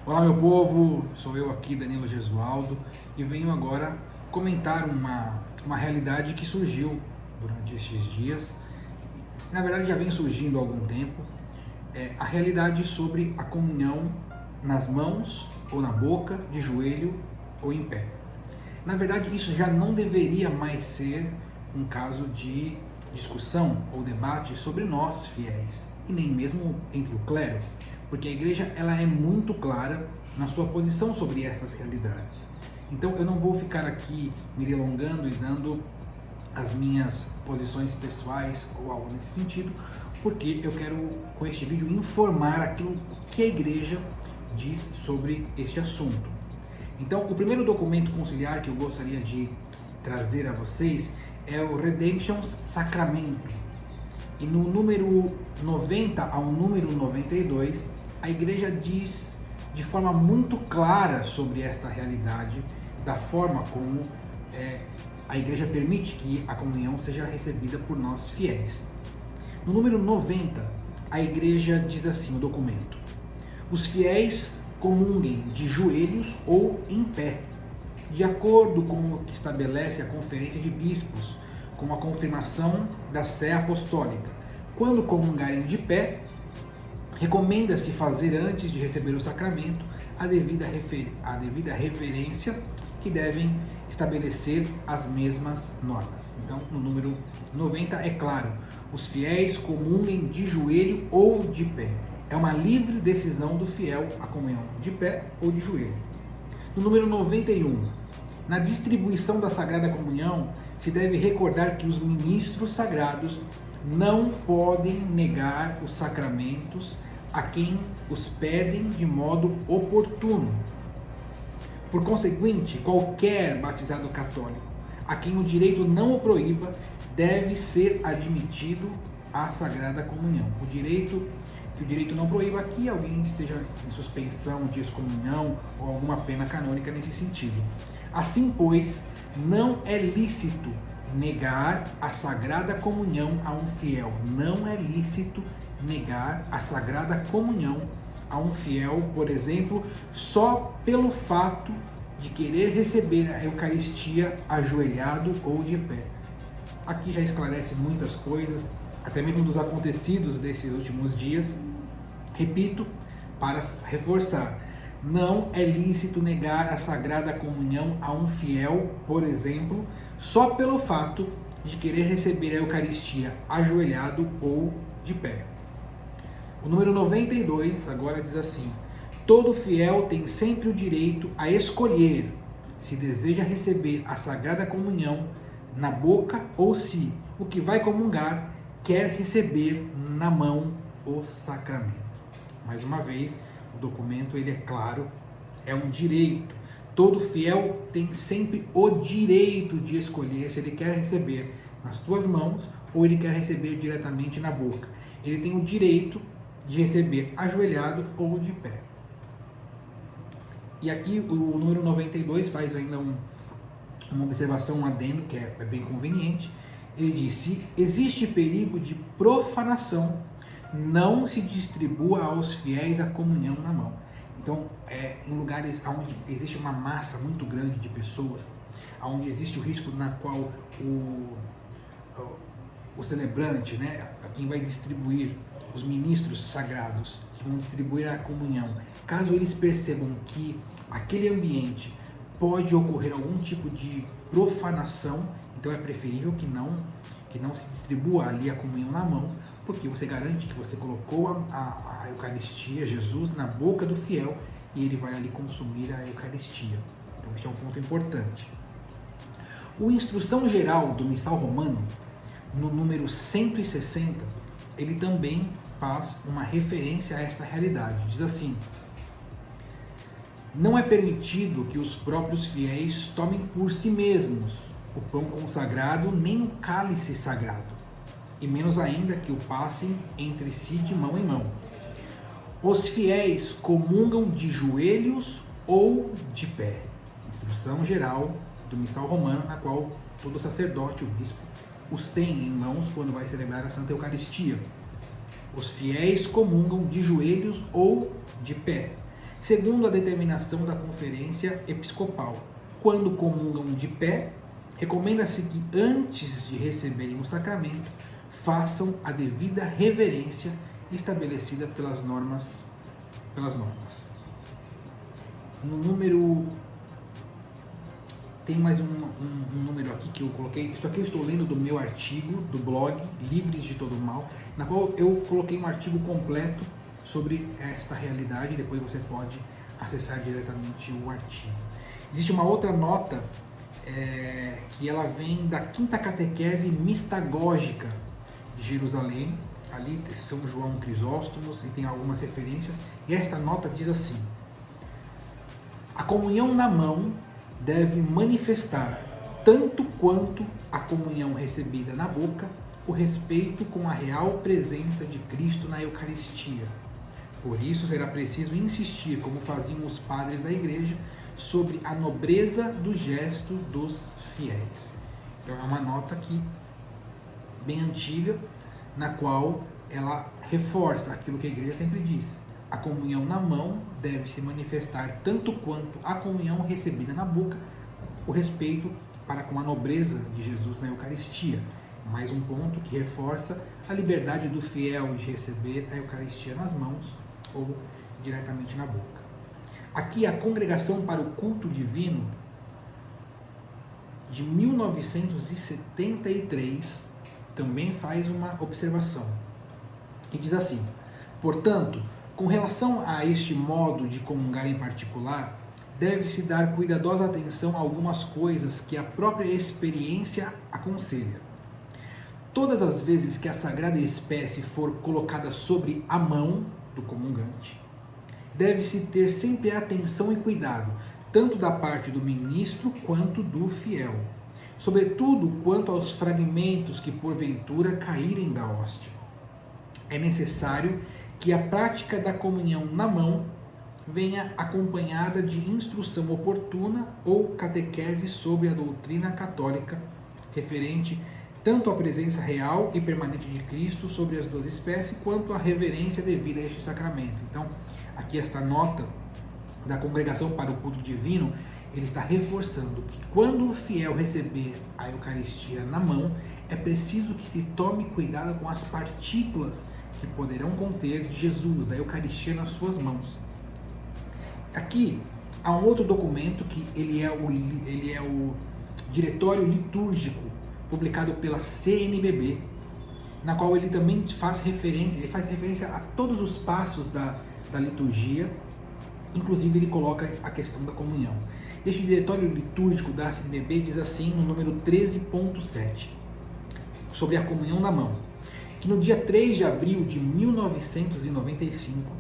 Olá meu povo, sou eu aqui, Danilo Gesualdo, e venho agora comentar uma realidade que surgiu durante estes dias. Na verdade já vem surgindo há algum tempo, a realidade sobre a comunhão nas mãos ou na boca, de joelho ou em pé. Na verdade isso já não deveria mais ser um caso de discussão ou debate sobre nós fiéis, e nem mesmo entre o clero, porque a igreja ela é muito clara na sua posição sobre essas realidades. Então eu não vou ficar aqui me delongando e dando as minhas posições pessoais ou algo nesse sentido, porque eu quero com este vídeo informar aquilo que a igreja diz sobre este assunto. Então o primeiro documento conciliar que eu gostaria de trazer a vocês é o Redemption Sacramento. E no número 90 ao número 92, a igreja diz de forma muito clara sobre esta realidade, da forma como a igreja permite que a comunhão seja recebida por nós fiéis. No número 90, a igreja diz assim, o documento: os fiéis comunguem de joelhos ou em pé, de acordo com o que estabelece a Conferência de Bispos, com a confirmação da Sé Apostólica. Quando comungarem de pé, recomenda-se fazer antes de receber o sacramento a devida reverência que devem estabelecer as mesmas normas. Então, no número 90 é claro, os fiéis comunguem de joelho ou de pé. É uma livre decisão do fiel a comunhão de pé ou de joelho. No número 91, na distribuição da Sagrada Comunhão, se deve recordar que os ministros sagrados não podem negar os sacramentos a quem os pedem de modo oportuno. Por conseguinte, qualquer batizado católico a quem o direito não o proíba deve ser admitido à Sagrada Comunhão. Que o direito não proíba aqui alguém esteja em suspensão de excomunhão ou alguma pena canônica nesse sentido. Assim, pois, não é lícito negar a Sagrada Comunhão a um fiel. Não é lícito negar a Sagrada Comunhão a um fiel, por exemplo, só pelo fato de querer receber a Eucaristia ajoelhado ou de pé. Aqui já esclarece muitas coisas, até mesmo dos acontecidos desses últimos dias. Repito, para reforçar, não é lícito negar a Sagrada Comunhão a um fiel, por exemplo, só pelo fato de querer receber a Eucaristia ajoelhado ou de pé. O número 92 agora diz assim: todo fiel tem sempre o direito a escolher se deseja receber a Sagrada Comunhão na boca ou se o que vai comungar quer receber na mão o sacramento. Mais uma vez, o documento ele é claro, é um direito. Todo fiel tem sempre o direito de escolher se ele quer receber nas tuas mãos ou ele quer receber diretamente na boca. Ele tem o direito de receber ajoelhado ou de pé. E aqui o número 92 faz ainda uma observação, um adendo que é bem conveniente. Ele diz: se existe perigo de profanação, não se distribua aos fiéis a comunhão na mão. Então, em lugares onde existe uma massa muito grande de pessoas, onde existe o risco na qual o celebrante, né, quem vai distribuir, os ministros sagrados que vão distribuir a comunhão, caso eles percebam que aquele ambiente pode ocorrer algum tipo de profanação, então é preferível que não se distribua ali a comunhão na mão, porque você garante que você colocou a Eucaristia, Jesus, na boca do fiel e ele vai ali consumir a Eucaristia. Então este é um ponto importante. O Instrução Geral do Missal Romano, no número 160, ele também faz uma referência a esta realidade. Diz assim: não é permitido que os próprios fiéis tomem por si mesmos o pão consagrado nem o cálice sagrado, e menos ainda que o passem entre si de mão em mão. Os fiéis comungam de joelhos ou de pé. Instrução geral do Missal Romano, na qual todo sacerdote, o bispo, os tem em mãos quando vai celebrar a Santa Eucaristia. Os fiéis comungam de joelhos ou de pé. segundo a determinação da Conferência Episcopal. Quando comungam de pé, recomenda-se que antes de receberem o sacramento, façam a devida reverência estabelecida pelas normas. No número... Tem mais um número aqui que eu coloquei. Isso aqui eu estou lendo do meu artigo, do blog Livres de Todo Mal, na qual eu coloquei um artigo completo sobre esta realidade. Depois você pode acessar diretamente o artigo. Existe uma outra nota que ela vem da Quinta Catequese Mistagógica de Jerusalém. Ali São João Crisóstomos e tem algumas referências. E esta nota diz assim: a comunhão na mão deve manifestar, tanto quanto a comunhão recebida na boca, o respeito com a real presença de Cristo na Eucaristia. Por isso será preciso insistir, como faziam os padres da Igreja, sobre a nobreza do gesto dos fiéis. Então é uma nota aqui bem antiga, na qual ela reforça aquilo que a Igreja sempre diz. A comunhão na mão deve se manifestar tanto quanto a comunhão recebida na boca, o respeito para com a nobreza de Jesus na Eucaristia. Mais um ponto que reforça a liberdade do fiel de receber a Eucaristia nas mãos ou diretamente na boca. Aqui a Congregação para o Culto Divino, de 1973, também faz uma observação e diz assim: portanto, com relação a este modo de comungar em particular, deve-se dar cuidadosa atenção a algumas coisas que a própria experiência aconselha. Todas as vezes que a sagrada espécie for colocada sobre a mão do comungante, deve-se ter sempre atenção e cuidado, tanto da parte do ministro quanto do fiel, sobretudo quanto aos fragmentos que porventura caírem da hóstia. É necessário que a prática da comunhão na mão venha acompanhada de instrução oportuna ou catequese sobre a doutrina católica, referente tanto à presença real e permanente de Cristo sobre as duas espécies, quanto à reverência devida a este sacramento. Então, aqui esta nota da Congregação para o Culto Divino, ele está reforçando que quando o fiel receber a Eucaristia na mão, é preciso que se tome cuidado com as partículas que poderão conter Jesus, da Eucaristia, nas suas mãos. Aqui há um outro documento que ele é o Diretório Litúrgico, publicado pela CNBB, na qual ele também faz referência a todos os passos da liturgia, inclusive ele coloca a questão da comunhão. Este Diretório Litúrgico da CNBB diz assim, no número 13.7, sobre a comunhão na mão, que no dia 3 de abril de 1995,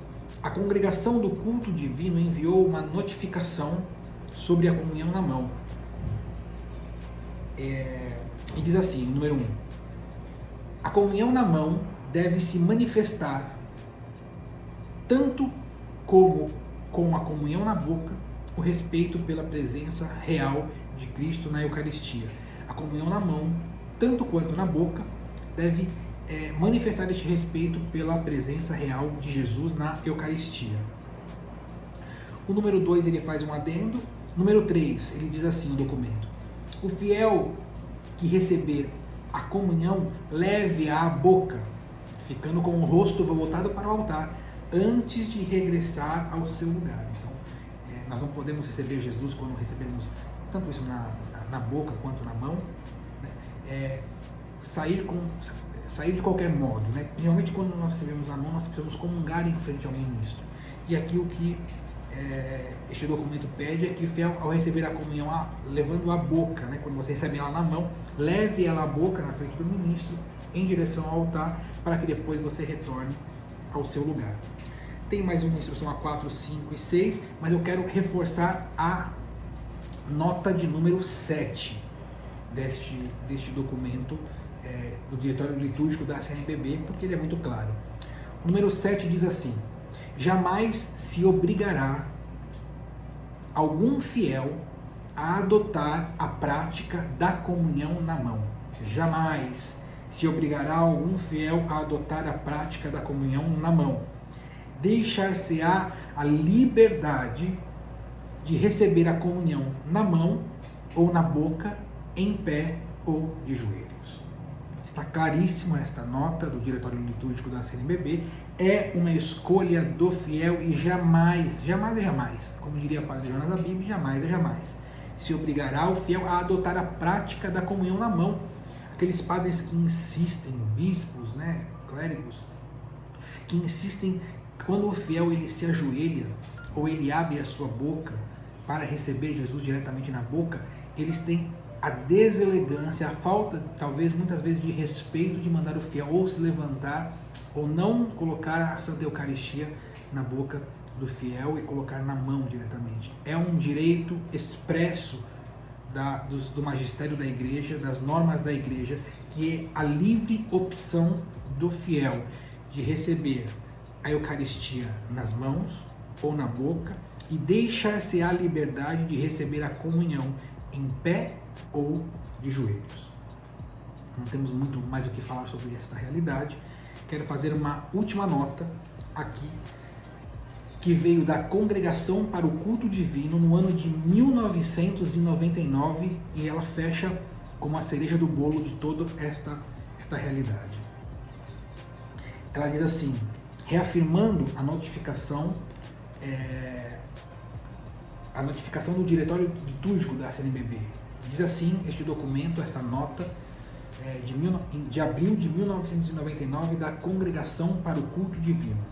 a Congregação do Culto Divino enviou uma notificação sobre a comunhão na mão. E diz assim, número 1, a comunhão na mão deve se manifestar tanto como com a comunhão na boca, o respeito pela presença real de Cristo na Eucaristia. A comunhão na mão, tanto quanto na boca, deve manifestar este respeito pela presença real de Jesus na Eucaristia. O número 2 ele faz um adendo. Número 3, ele diz assim no documento: o fiel que receber a comunhão leve-a à boca, ficando com o rosto voltado para o altar, antes de regressar ao seu lugar. Então, nós não podemos receber Jesus quando recebemos tanto isso na boca quanto na mão, né? Sair de qualquer modo, né? Principalmente quando nós recebemos a mão, nós precisamos comungar em frente ao ministro. E aqui o que este documento pede é que o fiel, ao receber a comunhão levando a boca, né? Quando você recebe ela na mão, leve ela à boca na frente do ministro, em direção ao altar, para que depois você retorne ao seu lugar. Tem mais uma instrução a 4, 5 e 6, mas eu quero reforçar a nota de número 7 deste documento do Diretório Litúrgico da CNBB, porque ele é muito claro. O número 7 diz assim: jamais se obrigará algum fiel a adotar a prática da comunhão na mão. Jamais se obrigará algum fiel a adotar a prática da comunhão na mão. Deixar-se-á a liberdade de receber a comunhão na mão ou na boca, em pé ou de joelhos. Está claríssima esta nota do Diretório Litúrgico da CNBB, é uma escolha do fiel e jamais, como diria o Padre Jonas Abib, jamais se obrigará o fiel a adotar a prática da comunhão na mão. Aqueles padres que insistem, bispos, né, clérigos, que insistem, quando o fiel ele se ajoelha ou ele abre a sua boca para receber Jesus diretamente na boca, eles têm a deselegância, a falta, talvez muitas vezes, de respeito de mandar o fiel ou se levantar ou não colocar a Santa Eucaristia na boca do fiel e colocar na mão diretamente. É um direito expresso do magistério da igreja, das normas da igreja, que é a livre opção do fiel de receber a Eucaristia nas mãos ou na boca e deixar-se a liberdade de receber a comunhão em pé ou de joelhos. Não temos muito mais o que falar sobre esta realidade. Quero fazer uma última nota aqui, que veio da Congregação para o Culto Divino no ano de 1999 e ela fecha como a cereja do bolo de toda esta realidade. Ela diz assim, reafirmando a notificação do Diretório Litúrgico da CNBB. Diz assim este documento, esta nota de abril de 1999 da Congregação para o Culto Divino.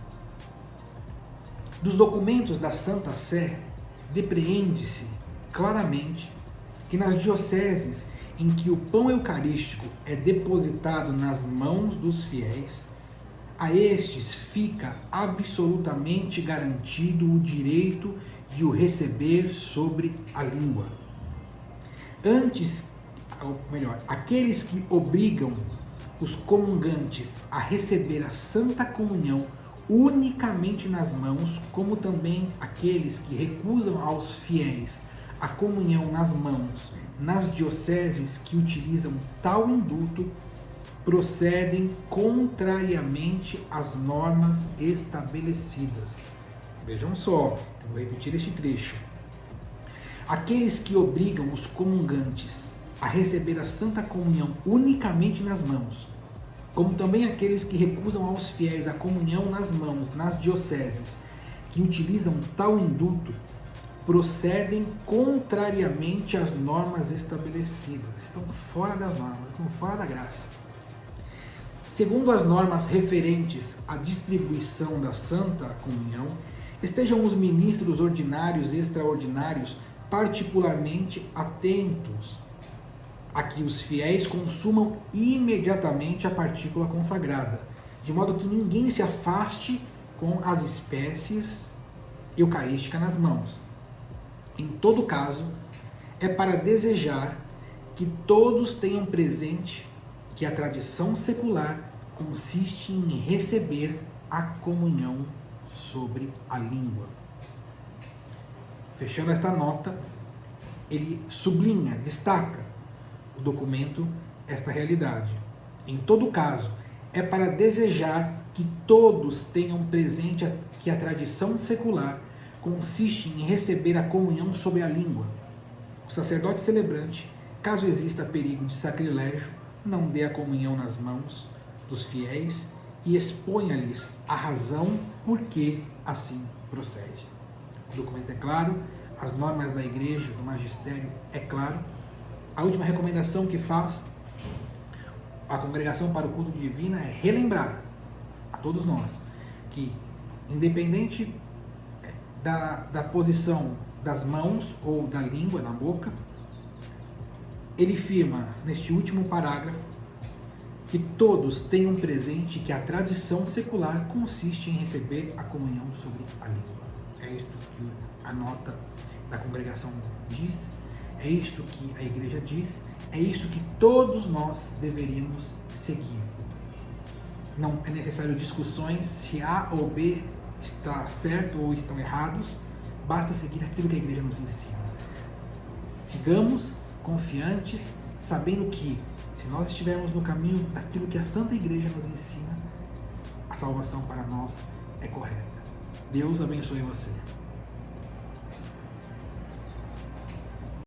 Dos documentos da Santa Sé, depreende-se claramente que nas dioceses em que o pão eucarístico é depositado nas mãos dos fiéis, a estes fica absolutamente garantido o direito de o receber sobre a língua. Aqueles que obrigam os comungantes a receber a Santa Comunhão unicamente nas mãos, como também aqueles que recusam aos fiéis a comunhão nas mãos, nas dioceses que utilizam tal indulto, procedem contrariamente às normas estabelecidas. Vejam só, eu vou repetir este trecho. Aqueles que obrigam os comungantes a receber a Santa Comunhão unicamente nas mãos, como também aqueles que recusam aos fiéis a comunhão nas mãos, nas dioceses, que utilizam tal indulto, procedem contrariamente às normas estabelecidas. Estão fora das normas, estão fora da graça. Segundo as normas referentes à distribuição da Santa Comunhão, estejam os ministros ordinários e extraordinários particularmente atentos a que os fiéis consumam imediatamente a partícula consagrada, de modo que ninguém se afaste com as espécies eucarísticas nas mãos. Em todo caso, é para desejar que todos tenham presente que a tradição secular consiste em receber a comunhão sobre a língua. Fechando esta nota, ele sublinha, destaca o documento esta realidade. Em todo caso, é para desejar que todos tenham presente que a tradição secular consiste em receber a comunhão sobre a língua. O sacerdote celebrante, caso exista perigo de sacrilégio, não dê a comunhão nas mãos dos fiéis e exponha-lhes a razão por que assim procede. O documento é claro, as normas da igreja, do magistério é claro. A última recomendação que faz a Congregação para o Culto Divino é relembrar a todos nós que, independente da posição das mãos ou da língua na boca, ele afirma neste último parágrafo que todos tenham presente que a tradição secular consiste em receber a comunhão sobre a língua. É isto que a nota da congregação diz, é isto que a igreja diz, é isso que todos nós deveríamos seguir. Não é necessário discussões se A ou B está certo ou estão errados, basta seguir aquilo que a igreja nos ensina. Sigamos confiantes, sabendo que, se nós estivermos no caminho daquilo que a Santa Igreja nos ensina, a salvação para nós é correta. Deus abençoe você.